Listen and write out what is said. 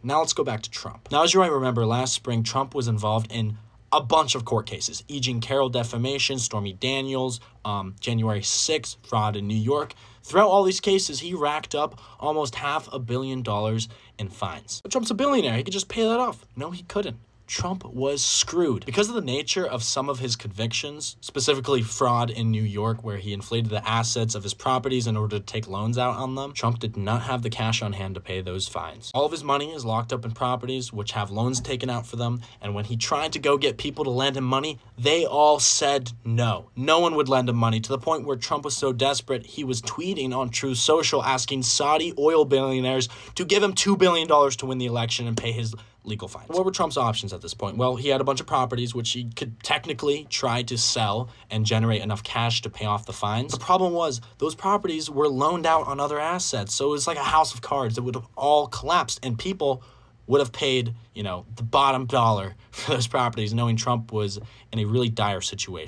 Now let's go back to Trump. Now, as you might remember, last spring, Trump was involved in a bunch of court cases. E. Jean Carroll defamation, Stormy Daniels, January 6th, fraud in New York. Throughout all these cases, he racked up almost $500 million in fines. But Trump's a billionaire. He could just pay that off. No, he couldn't. Trump was screwed. Because of the nature of some of his convictions, specifically fraud in New York, where he inflated the assets of his properties in order to take loans out on them, Trump did not have the cash on hand to pay those fines. All of his money is locked up in properties which have loans taken out for them, and when he tried to go get people to lend him money, they all said no. No one would lend him money, to the point where Trump was so desperate, he was tweeting on Truth Social asking Saudi oil billionaires to give him $2 billion to win the election and pay his legal fines. What were Trump's options at this point? Well, he had a bunch of properties which he could technically try to sell and generate enough cash to pay off the fines. The problem was those properties were loaned out on other assets. So it was like a house of cards that would have all collapsed, and people would have paid, the bottom dollar for those properties, knowing Trump was in a really dire situation.